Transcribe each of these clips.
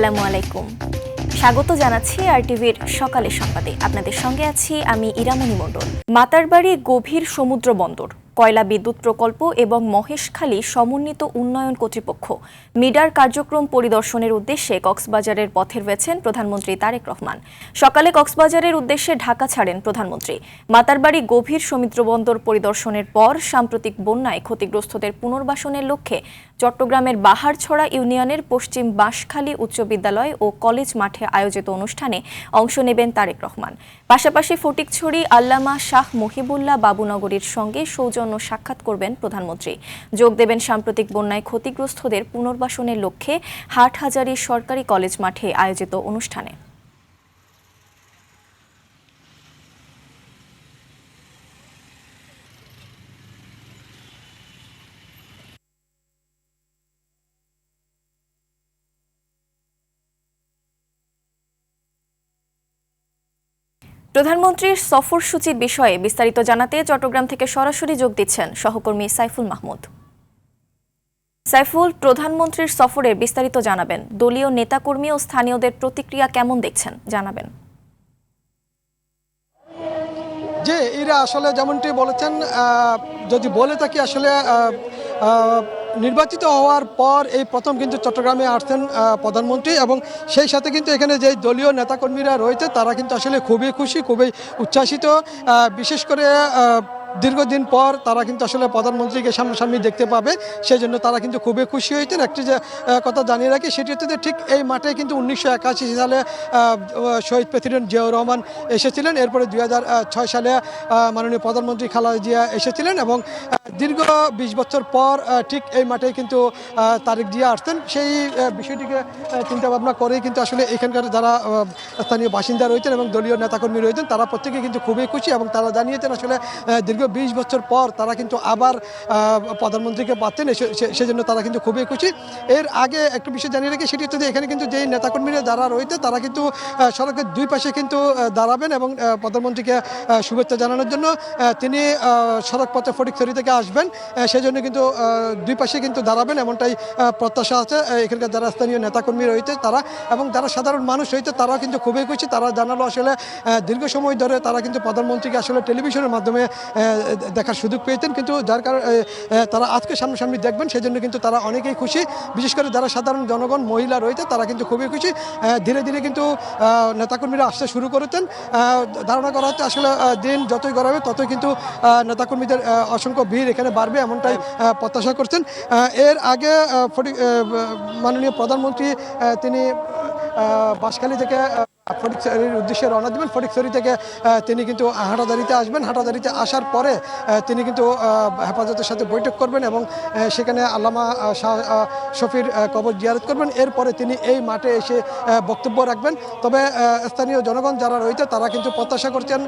আসসালামু আলাইকুম। স্বাগত জানাচ্ছি আরটিভির সকালের সংবাদে। আপনাদের সঙ্গে আছি আমি ইরামণি মণ্ডল। মাতারবাড়ি গভীর সমুদ্র বন্দর, কয়লা বিদ্যুৎ প্রকল্প এবং মহেশখালী সমন্বিত উন্নয়ন কর্তৃপক্ষ মিডার কার্যক্রম পরিদর্শনের উদ্দেশ্যে কক্সবাজারের পথে রয়েছেন প্রধানমন্ত্রী তারেক রহমান। সকালে কক্সবাজারের উদ্দেশ্যে ঢাকা ছাড়েন প্রধানমন্ত্রী। মাতারবাড়ি গভীর সমুদ্র বন্দর পরিদর্শনের পর সাম্প্রতিক বন্যায় ক্ষতিগ্রস্তদের পুনর্বাসনের লক্ষ্যে চট্টগ্রামের বাহারছড়া ইউনিয়নের পশ্চিম বাঁশখালী উচ্চ বিদ্যালয় ও কলেজ মাঠে আয়োজিত অনুষ্ঠানে অংশ নেবেন তারেক রহমান। পাশাপাশি ফটিকছড়ি আল্লামা শাহ মহিবুল্লাহ বাবুনগরীর সঙ্গে সৌজন্য সাক্ষাৎ করবেন প্রধানমন্ত্রী। যোগ দেবেন সাম্প্রতিক বন্যায় ক্ষতিগ্রস্তদের পুনর্বাসনের লক্ষ্যে হাটহাজারী সরকারি কলেজ মাঠে আয়োজিত অনুষ্ঠানে। প্রধানমন্ত্রীর সফরসূচির বিষয়ে বিস্তারিত জানাতে চট্টগ্রাম থেকে সরাসরি যোগ দিচ্ছেন সহকর্মী সাইফুল মাহমুদ। সাইফুল, প্রধানমন্ত্রীর সফরের বিস্তারিত জানাবেন। দলীয় নেতাকর্মী ও স্থানীয়দের প্রতিক্রিয়া কেমন দেখছেন জানাবেন। যে এরা আসলে যেমনটি বলেছেন, যদি বলে থাকি আসলে নির্বাচিত হওয়ার পর এই প্রথম কিন্তু চট্টগ্রামে আসছেন প্রধানমন্ত্রী, এবং সেই সাথে কিন্তু এখানে যে দলীয় নেতাকর্মীরা রয়েছে তারা কিন্তু আসলে খুবই খুশি, খুবই উচ্ছ্বাসিত। বিশেষ করে দীর্ঘদিন পর তারা কিন্তু আসলে প্রধানমন্ত্রীকে সামনাসামনি দেখতে পাবে, সেই জন্য তারা কিন্তু খুবই খুশি হয়েছেন। একটি যে কথা জানিয়ে রাখি সেটি হচ্ছে যে ঠিক এই মাঠে কিন্তু 1981 সালে শহীদ প্রেসিডেন্ট জিয়াউর রহমান এসেছিলেন। এরপরে 2006 সালে মাননীয় প্রধানমন্ত্রী খালেদা জিয়া এসেছিলেন, এবং দীর্ঘ 20 বছর পর ঠিক এই মাঠে কিন্তু তারেক জিয়া আসতেন। সেই বিষয়টিকে চিন্তা ভাবনা করেই কিন্তু আসলে এখানকার যারা স্থানীয় বাসিন্দা রয়েছেন এবং দলীয় নেতাকর্মী রয়েছেন তারা প্রত্যেকে কিন্তু খুবই খুশি, এবং তারা জানিয়েছেন আসলে দীর্ঘ 20 বছর পর তারা কিন্তু আবার প্রধানমন্ত্রীকে পাচ্ছেন, সেজন্য তারা কিন্তু খুবই খুশি। এর আগে একটু বিষয় জানিয়ে রাখি, সেটি হচ্ছে যে এখানে কিন্তু যেই নেতাকর্মীরা যারা রয়েছে তারা কিন্তু সড়কের দুই পাশে কিন্তু দাঁড়াবেন, এবং প্রধানমন্ত্রীকে শুভেচ্ছা জানানোর জন্য তিনি সড়ক পথে ফটিকছড়ি থেকে আসবেন, সেই জন্য কিন্তু দুই পাশে কিন্তু দাঁড়াবেন এমনটাই প্রত্যাশা আছে এখানকার যারা স্থানীয় নেতাকর্মী রয়েছে তারা, এবং যারা সাধারণ মানুষ রয়েছে তারাও কিন্তু খুবই খুশি। তারা জানালো আসলে দীর্ঘ সময় ধরে তারা কিন্তু প্রধানমন্ত্রীকে আসলে টেলিভিশনের মাধ্যমে দেখার সুযোগ পেয়েছেন, কিন্তু যার কারণে তারা আজকে সামনাসামনি দেখবেন, সেই জন্য কিন্তু তারা অনেকেই খুশি। বিশেষ করে যারা সাধারণ জনগণ, মহিলা রয়েছে তারা কিন্তু খুবই খুশি। ধীরে ধীরে কিন্তু নেতাকর্মীরা আসতে শুরু করেছেন। ধারণা করা হচ্ছে আসলে দিন যতই গড়াবে ততই কিন্তু নেতাকর্মীদের অসংখ্য ভিড় এখানে বাড়বে, এমনটাই প্রত্যাশা করছেন। এর আগে মাননীয় প্রধানমন্ত্রী তিনি বাঁশখালী থেকে ফটিকছড়ির উদ্দেশ্যে রওনা দেবেন। ফটিকছড়ি থেকে তিনি কিন্তু হাটাজারিতে আসবেন। হাটাজারিতে আসার পরে তিনি কিন্তু হেফাজতের সাথে বৈঠক করবেন, এবং সেখানে আল্লামা শাহ শফির কবর জিয়ারত করবেন। এরপরে তিনি এই মাঠে এসে বক্তব্য রাখবেন। তবে স্থানীয় জনগণ যারা রয়েছে তারা কিন্তু প্রত্যাশা করছেন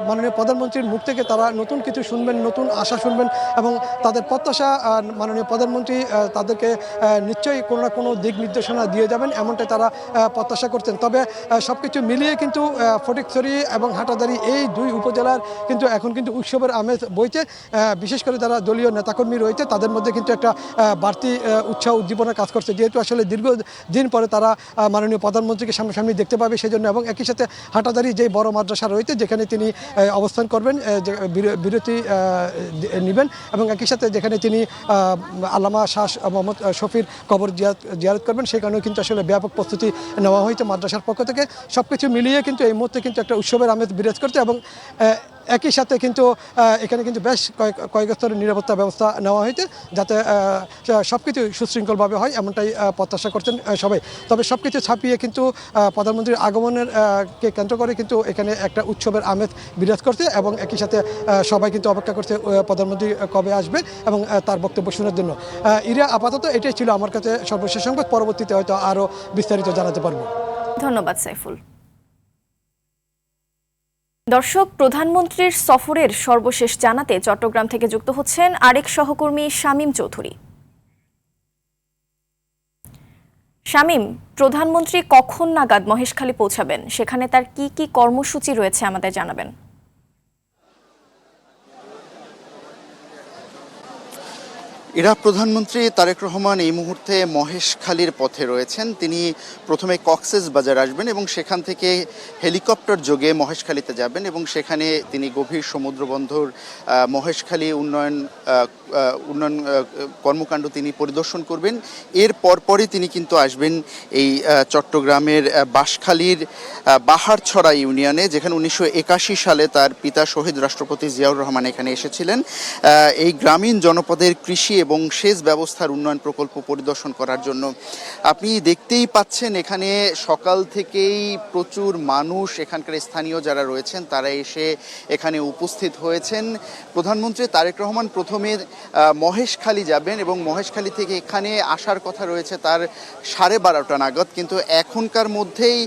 মাননীয় প্রধানমন্ত্রীর মুখ থেকে তারা নতুন কিছু শুনবেন, নতুন আশা শুনবেন, এবং তাদের প্রত্যাশা মাননীয় প্রধানমন্ত্রী তাদেরকে নিশ্চয়ই কোনো না কোনো দিক নির্দেশনা দিয়ে যাবেন, এমনটাই তারা প্রত্যাশা করছেন। তবে সবকিছু মিলিয়ে কিন্তু ফটিকছড়ি এবং হাটাজারি এই দুই উপজেলার কিন্তু এখন কিন্তু উৎসবের আমেজ বইছে। বিশেষ করে যারা দলীয় নেতাকর্মী রয়েছে তাদের মধ্যে কিন্তু একটা বাড়তি উৎসাহ উদ্দীপনা কাজ করছে, যেহেতু আসলে দীর্ঘদিন পরে তারা মাননীয় প্রধানমন্ত্রীকে সামনাসামনি দেখতে পাবে সেই জন্য। এবং একই সাথে হাটাজারি যে বড় মাদ্রাসা রয়েছে যেখানে তিনি অবস্থান করবেন, বিরতি নেবেন, এবং একই সাথে যেখানে তিনি আল্লামা শাহ মোহাম্মদ শফির কবর জিয়ারত করবেন, সেই কারণেও কিন্তু আসলে ব্যাপক প্রস্তুতি নেওয়া হয়েছে মাদ্রাসার পক্ষ থেকে। সব কিছু মিলিয়ে কিন্তু এই মুহূর্তে কিন্তু একটা উৎসবের আমেজ বিরাজ করছে, এবং একই সাথে কিন্তু এখানে কিন্তু বেশ কয়েক স্তরের নিরাপত্তা ব্যবস্থা নেওয়া হয়েছে যাতে সব কিছু সুশৃঙ্খলভাবে হয়, এমনটাই প্রত্যাশা করছেন সবাই। তবে সব কিছু ছাপিয়ে কিন্তু প্রধানমন্ত্রীর আগমনের কে কেন্দ্র করে কিন্তু এখানে একটা উৎসবের আমেজ বিরাজ করছে, এবং একই সাথে সবাই কিন্তু অপেক্ষা করছে প্রধানমন্ত্রী কবে আসবে এবং তার বক্তব্য শোনার জন্য। ইরা, আপাতত এটাই ছিল আমার কাছে সর্বশেষ সংবাদ। পরবর্তীতে হয়তো আরও বিস্তারিত জানাতে পারবো। ধন্যবাদ সাইফুল। দর্শক, প্রধানমন্ত্রীর সফরের সর্বশেষ জানাতে চট্টগ্রাম থেকে যুক্ত হচ্ছেন আরেক সহকর্মী শামীম চৌধুরী। শামীম, প্রধানমন্ত্রী কখন নাগাদ মহেশখালী পৌঁছাবেন, সেখানে তার কি কি কর্মসূচি রয়েছে আমাদের জানাবেন। এরা প্রধানমন্ত্রী তারেক রহমান এই মুহূর্তে মহেশখালীর পথে রয়েছেন। তিনি প্রথমে কক্সেস বাজার আসবেন এবং সেখান থেকে হেলিকপ্টার যোগে মহেশখালীতে যাবেন এবং সেখানে তিনি গভীর সমুদ্র বন্দর মহেশখালী উন্নয়ন কর্মকাণ্ড তিনি পরিদর্শন করবেন। এর পরপরই তিনি কিন্তু আসবেন এই চট্টগ্রামের বাঁশখালীর বাহারছড়া ইউনিয়নে, যেখানে 1981 সালে তার পিতা শহীদ রাষ্ট্রপতি জিয়াউর রহমান এখানে এসেছিলেন এই গ্রামীণ জনপদের কৃষি এবং সেচ ব্যবস্থার উন্নয়ন প্রকল্প পরিদর্শন করার জন্য। আপনি দেখতেই পাচ্ছেন এখানে সকাল থেকেই প্রচুর মানুষ, এখানকার স্থানীয় যারা রয়েছেন তারা এসে এখানে উপস্থিত হয়েছেন। প্রধানমন্ত্রী তারেক রহমান প্রথমে মহেশখালী যাবেন এবং মহেশখালী থেকে এখানে আসার কথা রয়েছে তার 12:30 নাগাদ, কিন্তু এখনকার মধ্যেই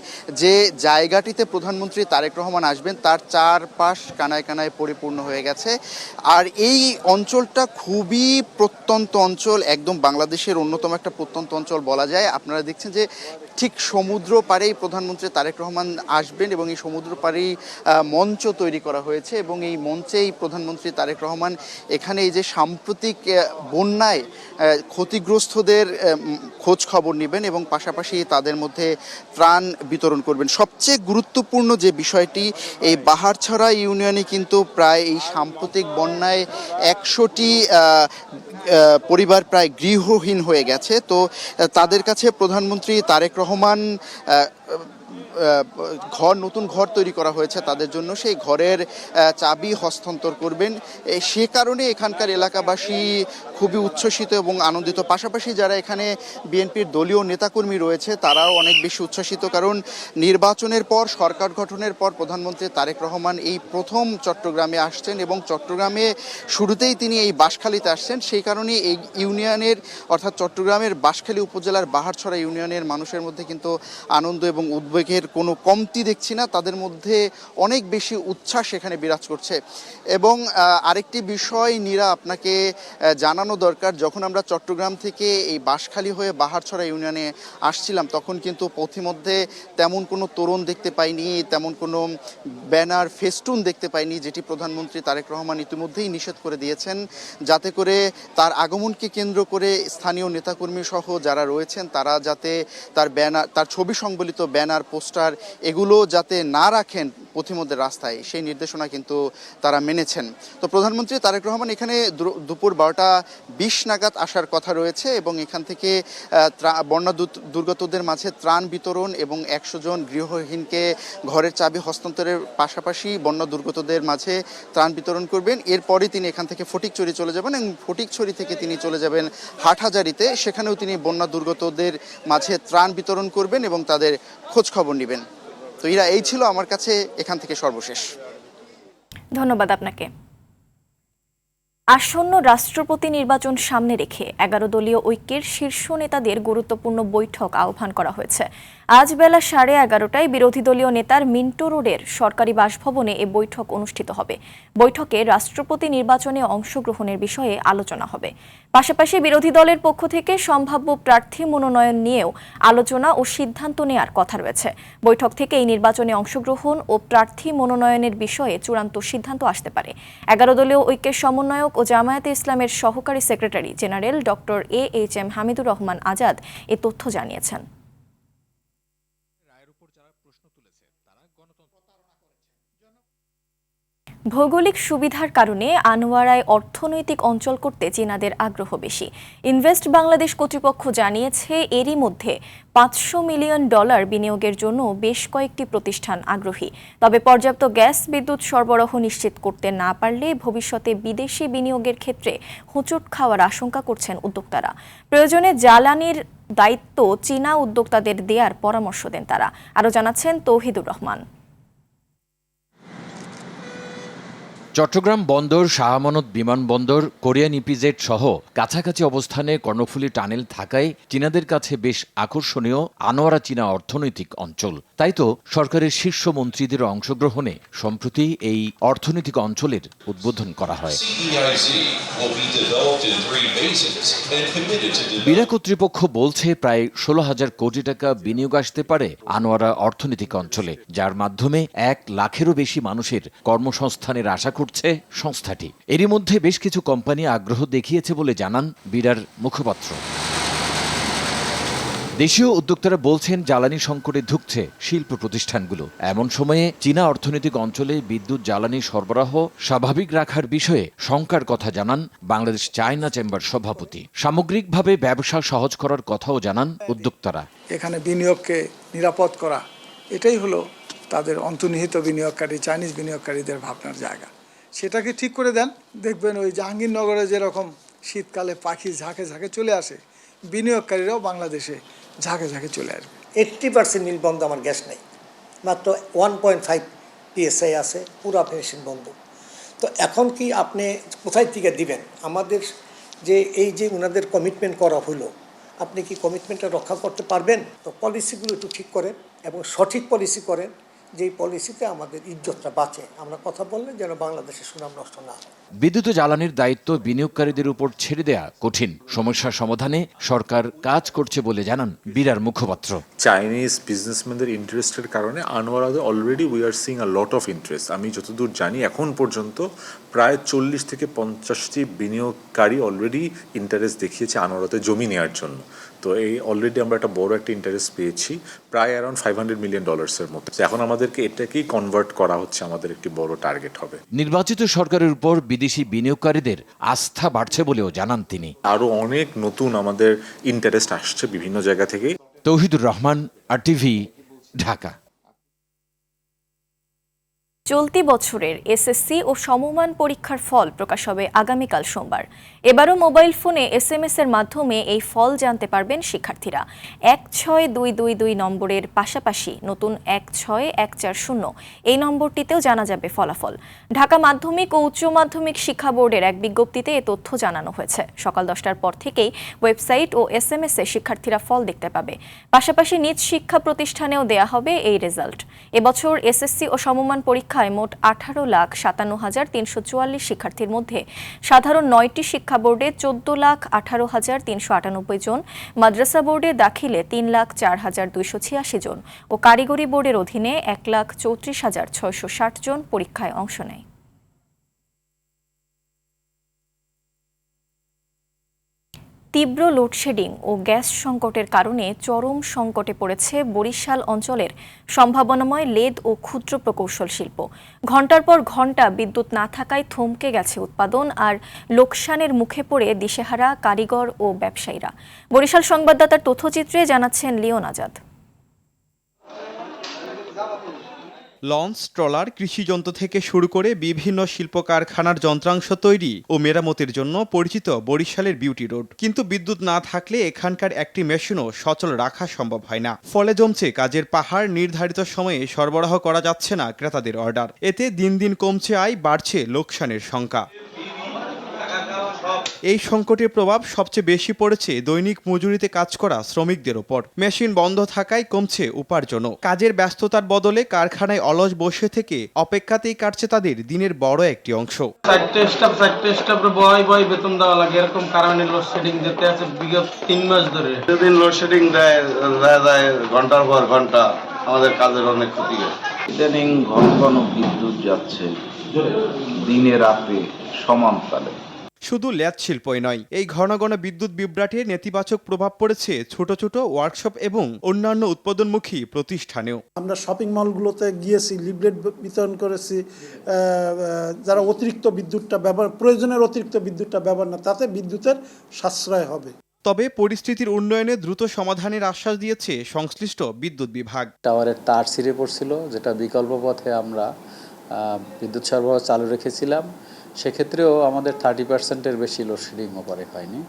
যে জায়গাটিতে প্রধানমন্ত্রী তারেক রহমান আসবেন তার চারপাশ কানায় কানায় পরিপূর্ণ হয়ে গেছে। আর এই অঞ্চলটা খুবই প্রত্যন্ত অঞ্চল, একদম বাংলাদেশের অন্যতম একটা প্রত্যন্ত অঞ্চল বলা যায়। আপনারা দেখছেন যে ঠিক সমুদ্র পাড়েই প্রধানমন্ত্রী তারেক রহমান আসবেন এবং এই সমুদ্র পাড়েই মঞ্চ তৈরি করা হয়েছে এবং এই মঞ্চেই প্রধানমন্ত্রী তারেক রহমান এখানে এই যে সাম্প্রতিক বন্যায় ক্ষতিগ্রস্তদের খোঁজ খবর নেবেন এবং পাশাপাশি তাদের মধ্যে ত্রাণ বিতরণ করবেন। সবচেয়ে গুরুত্বপূর্ণ যে বিষয়টি, এই বাহারছড়া ইউনিয়নে কিন্তু প্রায় এই সাম্প্রতিক বন্যায় 100টি পরিবার প্রায় গৃহহীন হয়ে গেছে। তো তাদের কাছে প্রধানমন্ত্রী তারেক রহমান নতুন ঘর তৈরি করা হয়েছে তাদের জন্য, সেই ঘরের চাবি হস্তান্তর করবেন। সে কারণে এখানকার এলাকাবাসী খুবই উচ্ছ্বসিত এবং আনন্দিত। পাশাপাশি যারা এখানে বিএনপির দলীয় নেতাকর্মী রয়েছে তারাও অনেক বেশি উচ্ছ্বসিত, কারণ নির্বাচনের পর, সরকার গঠনের পর প্রধানমন্ত্রী তারেক রহমান এই প্রথম চট্টগ্রামে আসছেন এবং চট্টগ্রামে শুরুতেই তিনি এই বাঁশখালীতে আসছেন। সেই কারণে এই ইউনিয়নের অর্থাৎ চট্টগ্রামের বাঁশখালী উপজেলার বাহারছড়া ইউনিয়নের মানুষের মধ্যে কিন্তু আনন্দ এবং উদ্বেগের কোনো কমতি দেখছি না, তাদের মধ্যে অনেক বেশি উচ্ছ্বাস এখানে বিরাজ করছে। এবং আরেকটি বিষয় নীরা আপনাকে জানানো দরকার, যখন আমরা চট্টগ্রাম থেকে এই বাঁশখালী হয়ে বাহারছড়া ইউনিয়নে আসছিলাম তখন কিন্তু পথিমধ্যে তেমন কোনো তোরণ দেখতে পাইনি, তেমন কোনো ব্যানার ফেস্টুন দেখতে পাইনি, যেটি প্রধানমন্ত্রী তারেক রহমান ইতিমধ্যেই নিষেধ করে দিয়েছেন, যাতে করে তার আগমনকে কেন্দ্র করে স্থানীয় নেতাকর্মী সহ যারা রয়েছেন তারা যাতে তার ছবি সংবলিত ব্যানার, পোস্টার এগুলো যাতে না রাখেন পথিমধ্যে রাস্তায়, সেই নির্দেশনা কিন্তু তারা মেনেছেন। তো প্রধানমন্ত্রী তারেক রহমান এখানে দুপুর 12:20 নাগাদ আসার কথা রয়েছে এবং এখান থেকে বন্যা দুর্গতদের মাঝে ত্রাণ বিতরণ এবং 100 জন গৃহহীনকে ঘরের চাবি হস্তান্তরের পাশাপাশি বন্যা দুর্গতদের মাঝে ত্রাণ বিতরণ করবেন। এরপরই তিনি এখান থেকে ফটিকছড়ি চলে যাবেন এবং ফটিকছড়ি থেকে তিনি চলে যাবেন হাটহাজারীতে, সেখানেও তিনি বন্যা দুর্গতদের মাঝে ত্রাণ বিতরণ করবেন এবং তাদের খোঁজ খবর নেবেন। তো এই ছিল আমার কাছে এখান থেকে সর্বশেষ। ধন্যবাদ আপনাকে। আসন্ন রাষ্ট্রপতি নির্বাচন সামনে রেখে 11 দলীয় ঐক্যের শীর্ষ নেতাদের গুরুত্বপূর্ণ বৈঠক আহ্বান করা হয়েছে। আজ বেলা 11:30টায় বিরোধী দলীয় নেতার মিন্টো রোডের সরকারি বাসভবনে এ বৈঠক অনুষ্ঠিত হবে। বৈঠকে রাষ্ট্রপতি নির্বাচনে অংশগ্রহণের বিষয়ে আলোচনা হবে। পাশাপাশি বিরোধী দলের পক্ষ থেকে সম্ভাব্য প্রার্থী মনোনয়ন নিয়েও আলোচনা ও সিদ্ধান্ত নেওয়ার কথা রয়েছে। বৈঠক থেকে এই নির্বাচনে অংশগ্রহণ ও প্রার্থী মনোনয়নের বিষয়ে চূড়ান্ত সিদ্ধান্ত আসতে পারে। 11 দলীয় ঐক্যের সমন্বয়ক ও জামায়াতে ইসলামের সহকারী secretary general doctor AHM Hamidur Rahman Azad এ তথ্য জানিয়েছেন। ভৌগোলিক সুবিধার কারণে আনোয়ারায় অর্থনৈতিক অঞ্চল করতে চীনাদের আগ্রহ বেশি। ইনভেস্ট বাংলাদেশ কর্তৃপক্ষ জানিয়েছে এরই মধ্যে $500 মিলিয়ন বিনিয়োগের জন্য বেশ কয়েকটি প্রতিষ্ঠান আগ্রহী। তবে পর্যাপ্ত গ্যাস বিদ্যুৎ সরবরাহ নিশ্চিত করতে না পারলে ভবিষ্যতে বিদেশি বিনিয়োগের ক্ষেত্রে হোঁচট খাওয়ার আশঙ্কা করছেন উদ্যোক্তারা। প্রয়োজনে জ্বালানির দায়িত্ব চীনা উদ্যোক্তাদের দেওয়ার পরামর্শ দেন তারা। আরও জানাচ্ছেন তৌহিদুর রহমান। চট্টগ্রাম বন্দর, শাহ আমানত বিমানবন্দর, কোরিয়ান ইপিজেড সহ কাছাকাছি অবস্থানে কর্ণফুলী টানেল থাকায় চীনাদের কাছে বেশ আকর্ষণীয় আনোয়ারা চীনা অর্থনৈতিক অঞ্চল। তাই তো সরকারের শীর্ষ মন্ত্রীদের অংশগ্রহণে সম্প্রতি এই অর্থনৈতিক অঞ্চলের উদ্বোধন করা হয়। বিরা কর্তৃপক্ষ বলছে প্রায় 16,000 কোটি টাকা বিনিয়োগ আসতে পারে আনোয়ারা অর্থনৈতিক অঞ্চলে, যার মাধ্যমে 1 লাখেরও বেশি মানুষের কর্মসংস্থানের আশা করছে সংস্থাটি। এরই মধ্যে বেশ কিছু কোম্পানি আগ্রহ দেখিয়েছে বলে জানান বিরার মুখপাত্র। দেশীয় উদ্যোক্তারা বলছেন জ্বালানি সংকটে ধুঁকছে শিল্প প্রতিষ্ঠানগুলো। এমন সময়ে চীনা অর্থনৈতিক অঞ্চলে বিদ্যুৎ জ্বালানি সরবরাহ স্বাভাবিক রাখার বিষয়ে শঙ্কার কথা জানান বাংলাদেশ চায়না চেম্বার সভাপতি। সামগ্রিকভাবে ব্যবসা সহজ করার কথাও জানান উদ্যোক্তারা। এখানে বিনিয়োগকে নিরাপদ করা, এটাই হলো তাদের অন্তর্নিহিত বিনিয়োগকারী চাইনিজ বিনিয়োগকারীদের ভাবনার জায়গা। সেটাকে ঠিক করে দেন, দেখবেন ওই জাহাঙ্গীরনগরে যেরকম শীতকালে পাখি ঝাঁকে ঝাঁকে চলে আসে, বিনিয়োগকারীরাও বাংলাদেশে ঝাঁকে ঝাঁকে চলে আসবে। 80% নীল বন্ধ, আমার গ্যাস নেই, মাত্র 1.5 PSI আছে, পুরা মেশিন বন্ধ। তো এখন কি আপনি কোথায় থেকে দিবেন? আমাদের যে এই যে ওনাদের কমিটমেন্ট করা হলো, আপনি কি কমিটমেন্টটা রক্ষা করতে পারবেন? তো পলিসিগুলো একটু ঠিক করেন এবং সঠিক পলিসি করেন, যেই পলিসিতে আমাদের ইজ্জতটা বাঁচে। আমরা কথা বললে যেন বাংলাদেশের সুনাম নষ্ট না হয়। বিদ্যুৎ ও জ্বালানির দায়িত্ব বিনিয়োগকারীদের উপর ছেড়ে দেয়া কঠিন। সমস্যা সমাধানে সরকার কাজ করছে বলে জানান বিরার মুখপাত্র। চাইনিজ বিজনেসম্যানদের ইন্টারেস্টের কারণে আনোয়ারাতে already we are seeing a lot of interest. আমি যতদূর জানি এখন পর্যন্ত প্রায় 40 থেকে 50টি বিনিয়োগকারী অলরেডি ইন্টারেস্ট দেখিয়েছে আনোয়ারাতে জমি নেওয়ার জন্য। তো এই অলরেডি আমরা একটা বড় একটা ইন্টারেস্ট পেয়েছি, প্রায় অ্যারাউন্ড $500 মিলিয়ন মতো। এখন আমাদেরকে এটাকেই কনভার্ট করা হচ্ছে, আমাদের একটি বড় টার্গেট হবে। নির্বাচিত সরকারের উপর বিদেশি বিনিয়োগকারীদের আস্থা বাড়ছে বলেও জানান তিনি। আরও অনেক নতুন আমাদের ইন্টারেস্ট আসছে বিভিন্ন জায়গা থেকে। তৌহিদুর রহমান, RTV, ঢাকা। চলতি বছরের SSC ও সমমান পরীক্ষার ফল প্রকাশ হবে আগামীকাল সোমবার। এবারও মোবাইল ফোনে SMS এর মাধ্যমে এই ফল জানতে পারবেন শিক্ষার্থীরা। 16222 নম্বরের পাশাপাশি নতুন 16140 এই নম্বরটিতেও জানা যাবে ফলাফল। ঢাকা মাধ্যমিক ও উচ্চ মাধ্যমিক শিক্ষা বোর্ডের এক বিজ্ঞপ্তিতে এ তথ্য জানানো হয়েছে। সকাল 10টার পর থেকেই ওয়েবসাইট ও SMS এ শিক্ষার্থীরা ফল দেখতে পাবে। পাশাপাশি নিজ শিক্ষা প্রতিষ্ঠানেও দেয়া হবে এই রেজাল্ট। এবছর SSC ও সমমান পরীক্ষায় মোট 18,57,344 শিক্ষার্থীর মধ্যে সাধারণ 9টি শিক্ষা বোর্ডে 14,18,398 জন, মাদ্রাসা বোর্ডে দাখিলে 3,04,286 জন ও কারিগরি বোর্ডের অধীনে 1,34,660 জন পরীক্ষায় অংশ নেয়। তীব্র লোডশেডিং ও গ্যাস সংকটের কারণে চরম সংকটে পড়েছে বরিশাল অঞ্চলের সম্ভাবনাময় লেদ ও ক্ষুদ্র প্রকৌশল শিল্প। ঘণ্টার পর ঘণ্টা বিদ্যুৎ না থাকায় থমকে গেছে উৎপাদন আর লোকসানের মুখে পড়ে দিশেহারা কারিগর ও ব্যবসায়ীরা। বরিশাল সংবাদদাতার তথ্যচিত্রে জানাচ্ছেন লিওন আজাদ। লঞ্চ, ট্রলার, কৃষিযন্ত্র থেকে শুরু করে বিভিন্ন শিল্প কারখানার যন্ত্রাংশ তৈরি ও মেরামতির জন্য পরিচিত বরিশালের বিউটি রোড। কিন্তু বিদ্যুৎ না থাকলে এখানকার একটি মেশিনও সচল রাখা সম্ভব হয় না। ফলে জমছে কাজের পাহাড়, নির্ধারিত সময়ে সরবরাহ করা যাচ্ছে না ক্রেতাদের অর্ডার। এতে দিন দিন কমছে আয়, বাড়ছে লোকসানের সংখ্যা। এই সংকটের প্রভাব সবচেয়ে বেশি পড়েছে দৈনিক মজুরিতে কাজ করা শ্রমিকদের ওপর। মেশিন বন্ধ থাকায় কমছে উপার্জনও। কাজের ব্যস্ততার বদলে কারখানায় অলস বসে থেকে অপেক্ষাতেই কাটছে তাদের দিনের বড় একটি অংশ। বেতন দেওয়া লাগে, এরকম কারণে লোডশেডিং যেতে আছে বিগত 3 মাস ধরে। যেদিন লোডশেডিং দেয় ঘন্টার পর ঘন্টা, আমাদের কাজের অনেক ক্ষতি হয়। ইদানিং ঘন ঘন বিদ্যুৎ যাচ্ছে দিনে রাতে সমানতালে। শুধু ল্যাদ শিল্পই নয়, এই ঘন ঘন বিদ্যুৎ বিভ্রাটের নেতিবাচক প্রভাব পড়েছে ছোট ছোট ওয়ার্কশপ এবং অন্যান্য উৎপাদনমুখী প্রতিষ্ঠানেও। আমরা শপিং মলগুলোতে গিয়েছি, লিফলেট বিতরণ করেছি, যারা অতিরিক্ত বিদ্যুৎটা ব্যবহার, প্রয়োজনের অতিরিক্ত বিদ্যুৎটা ব্যবহার না, তাতে বিদ্যুতের সাশ্রয় হবে। তবে পরিস্থিতির উন্নয়নে দ্রুত সমাধানের আশ্বাস দিয়েছে সংশ্লিষ্ট বিদ্যুৎ বিভাগ। টাওয়ারের তার ছিঁড়ে পড়ছিল, যেটা বিকল্প পথে আমরা বিদ্যুৎ সরবরাহ চালু রেখেছিলাম। সেক্ষেত্রেও আমাদের 30%-এর বেশি লোডশেডিং ওপারে হয়নি।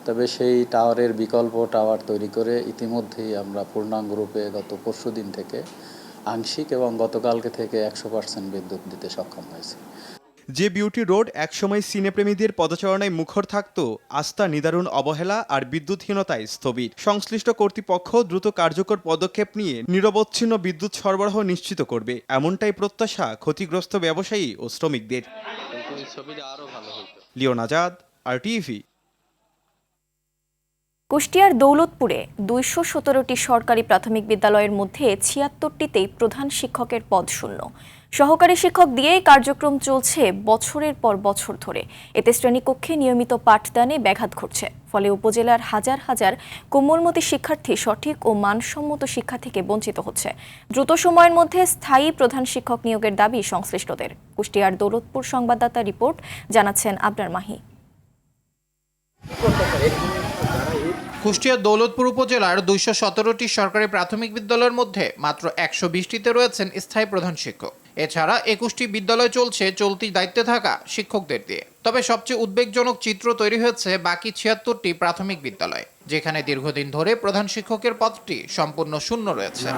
তবে সেই টাওয়ারের বিকল্প টাওয়ার তৈরি করে ইতিমধ্যেই আমরা পূর্ণাঙ্গ রূপে গত পরশুদিন থেকে আংশিক এবং গতকালকে থেকে 100% বিদ্যুৎ দিতে সক্ষম হয়েছে। যে বিউটি রোড একসময় সিনেপ্রেমীদের পদচারণায় মুখর থাকত, আস্থা নিদারুণ অবহেলা আর বিদ্যুৎহীনতায় স্থবির। সংশ্লিষ্ট কর্তৃপক্ষ দ্রুত কার্যকর পদক্ষেপ নিয়ে নিরবচ্ছিন্ন বিদ্যুৎ সরবরাহ নিশ্চিত করবে, এমনটাই প্রত্যাশা ক্ষতিগ্রস্ত ব্যবসায়ী ও শ্রমিকদের। লিওন আজাদ, RTV। কুষ্টিয়ার দৌলতপুরে ২১৭টি সরকারি প্রাথমিক বিদ্যালয়ের মধ্যে ৭৬টিতেই প্রধান শিক্ষকের পদ শূন্য। সহকারী শিক্ষক দিয়েই কার্যক্রম চলছে বছরের পর বছর ধরে। এতে শ্রেণীকক্ষে নিয়মিত পাঠদানে ব্যাঘাত ঘটছে। ফলে উপজেলার হাজার হাজার কোমলমতি শিক্ষার্থী সঠিক ও মানসম্মত শিক্ষা থেকে বঞ্চিত হচ্ছে। দ্রুত সময়ের মধ্যে স্থায়ী প্রধান শিক্ষক নিয়োগের দাবি সংশ্লিষ্টদের। কুষ্টিয়ার দৌলতপুর সংবাদদাতা রিপোর্ট, জানাচ্ছেন আবরার মাহি। কুষ্টিয়ার দৌলতপুর উপজেলার ২১৭টি সরকারি প্রাথমিক বিদ্যালয়ের মধ্যে মাত্র ১২০টিতে রয়েছেন স্থায়ী প্রধান শিক্ষক। এছাড়া ২১টি বিদ্যালয় চলছে চলতি দায়িত্বে থাকা শিক্ষকদের দিয়ে। তবে সবচেয়ে উদ্বেগজনক চিত্র তৈরি হয়েছে বাকি ৭৬টি প্রাথমিক বিদ্যালয়, যেখানে দীর্ঘদিন ধরে প্রধান শিক্ষকের পদটি সম্পূর্ণ শূন্য রয়েছে।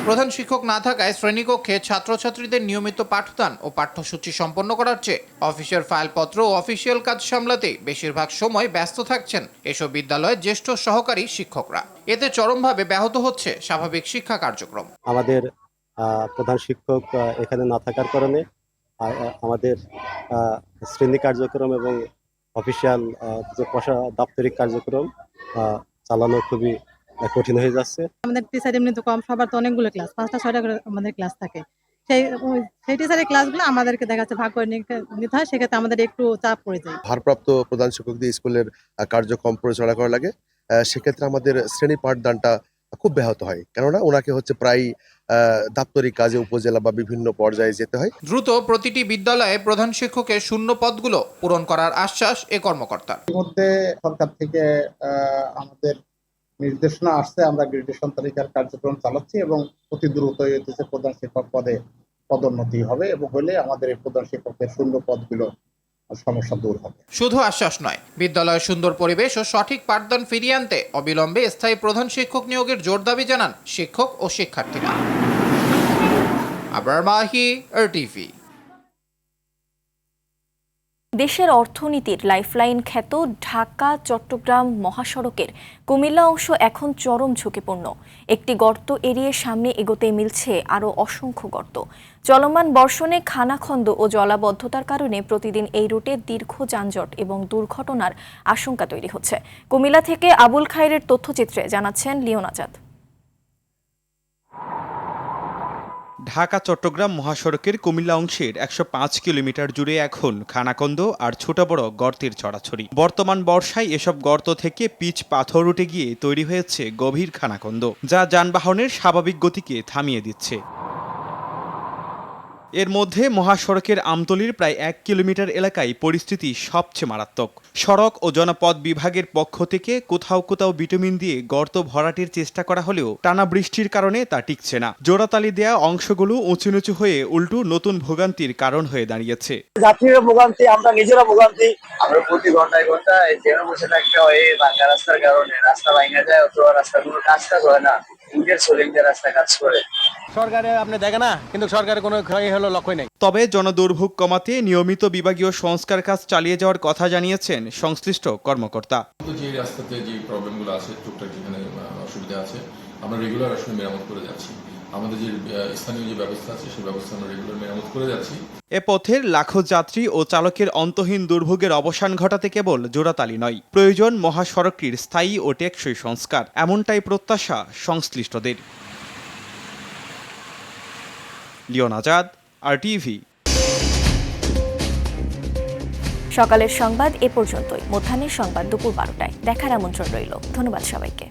প্রধান শিক্ষক না থাকায় শ্রেণীকক্ষে ছাত্রছাত্রীদের নিয়মিত পাঠদান ও পাঠ্যসূচি সম্পন্ন করার চেয়ে অফিসের ফাইলপত্র ও অফিসিয়াল কাজ সামলাতেই বেশিরভাগ সময় ব্যস্ত থাকছেন এসব বিদ্যালয়ের জ্যেষ্ঠ সহকারী শিক্ষকরা। এতে চরমভাবে ব্যাহত হচ্ছে স্বাভাবিক শিক্ষা কার্যক্রম। আমাদের প্রধান শিক্ষক এখানে না থাকার কারণে আমাদের শ্রেণী কার্যক্রম এবং অফিসিয়াল যে দাপ্তরিক কার্যক্রম চালানো খুবই কঠিন হয়ে যাচ্ছে। আমাদের টিচার এমনি তো কম, সবার তো অনেকগুলো ক্লাস, ৫টা ৬টা করে আমাদের ক্লাস থাকে। সেই টিচারের ক্লাসগুলো আমাদেরকে দেখা যাচ্ছে ভাগ করে নিতে হয়, সেক্ষেত্রে আমাদের একটু চাপ পড়ে যায়। ভারপ্রাপ্ত প্রধান শিক্ষক দিয়ে স্কুলের কার্যক্রম পরিচালনা করা লাগে, সেক্ষেত্রে আমাদের শ্রেণী পাঠদানটা খুব ব্যাহত হয়, কেননা ওনাকে হচ্ছে প্রায় দাপ্তরিক কাজে উপজেলা বা বিভিন্ন পর্যায়ে যেতে হয়। দ্রুত প্রতিটি বিদ্যালয়ে প্রধান শিক্ষকের শূন্য পদগুলো পূরণ করার আশ্বাস এ কর্মকর্তার। মধ্যে সরকার থেকে আমাদের নির্দেশনা আসছে, আমরা গ্রেডেশন তালিকার কার্যক্রম চালাচ্ছি এবং অতি দ্রুত প্রধান শিক্ষক পদে পদোন্নতি হবে এবং হলে আমাদের এই প্রধান শিক্ষকের শূন্য পদগুলো সমস্যা দূর হবে। শুধু আশ্বাস নয়, বিদ্যালয়ে সুন্দর পরিবেশ ও সঠিক পাঠদান ফিরিয়ে আনতে অবিলম্বে স্থায়ী প্রধান শিক্ষক নিয়োগের জোর দাবি জানান শিক্ষক ও শিক্ষার্থীরা। আবরার মাহি, RTV। দেশের অর্থনীতির লাইফলাইন খ্যাত ঢাকা চট্টগ্রাম মহাসড়কের কুমিল্লা অংশ এখন চরম ঝুঁকিপূর্ণ। একটি গর্ত এড়িয়ে সামনে এগোতে মিলছে আরও অসংখ্য গর্ত। চলমান বর্ষণে খানাখন্দ ও জলাবদ্ধতার কারণে প্রতিদিন এই রুটে দীর্ঘ যানজট এবং দুর্ঘটনার আশঙ্কা তৈরি হচ্ছে। কুমিল্লা থেকে আবুল খাইরের তথ্যচিত্রে জানাচ্ছেন লিওন আজাদ। ঢাকা চট্টগ্রাম মহাসড়কের কুমিল্লা অংশের ১০৫ কিলোমিটার জুড়ে এখন খানাখন্দ আর ছোট বড় গর্তের ছড়াছড়ি। বর্তমান বর্ষায় এসব গর্ত থেকে পিচ পাথর উঠে গিয়ে তৈরি হয়েছে গভীর খানাখন্দ, যা যানবাহনের স্বাভাবিক গতিকে থামিয়ে দিচ্ছে। এর মধ্যে মহাসড়কের আমতলীর প্রায় ১ কিলোমিটার এলাকায় পরিস্থিতি সবচেয়ে মারাত্মক। সড়ক ও জনপথ বিভাগের পক্ষ থেকে কোথাও কোথাও বিটুমিন দিয়ে গর্ত ভরাটের চেষ্টা করা হলেও টানা বৃষ্টির কারণে তা টিকছে না। জোড়াতালি দেয়া অংশগুলো উঁচু নিচু হয়ে উল্টো নতুন ভোগান্তির কারণ হয়ে দাঁড়িয়েছে। যাত্রীরা ভোগান্তি, আমরা নিজেরা ভোগান্তি। আমরা প্রতি ঘন্টায় ঘন্টায় ট্রেনে বসে থাকতে হয় এই ভাঙা রাস্তার কারণে। রাস্তা ভাঙা যায় অথবা রাস্তাগুলো কাজ হয় না, রাস্তা কাজ করে। সরকারে আপনি দেখে না, কিন্তু সরকারের কোনো লক্ষ্যই নেই। তবে জনদুর্ভোগ কমাতে নিয়মিত বিভাগীয় সংস্কার কাজ চালিয়ে যাওয়ার কথা জানিয়েছেন সংশ্লিষ্ট কর্মকর্তা। যে রাস্তাতে যে প্রবলেমগুলো আছে, টুকটাক যেখানে অসুবিধা আছে, আমরা রেগুলার আসলে মেরামত করে যাচ্ছি। আমাদের যে স্থানীয় যে ব্যবস্থা আছে সেই ব্যবস্থা আমরা রেগুলার মেরামত করে যাচ্ছি। এ পথের লাখো যাত্রী ও চালকের অন্তহীন দুর্ভোগের অবসান ঘটাতে কেবল জোড়াতালি নয়, প্রয়োজন মহাসড়কটির স্থায়ী ও টেকসই সংস্কার, এমনটাই প্রত্যাশা সংশ্লিষ্টদের। লিওন আজাদ, RTV। সকালের সংবাদ এ পর্যন্তই। মধ্যাহ্নের সংবাদ দুপুর 12টায় দেখার আমন্ত্রণ রইল। ধন্যবাদ সবাইকে।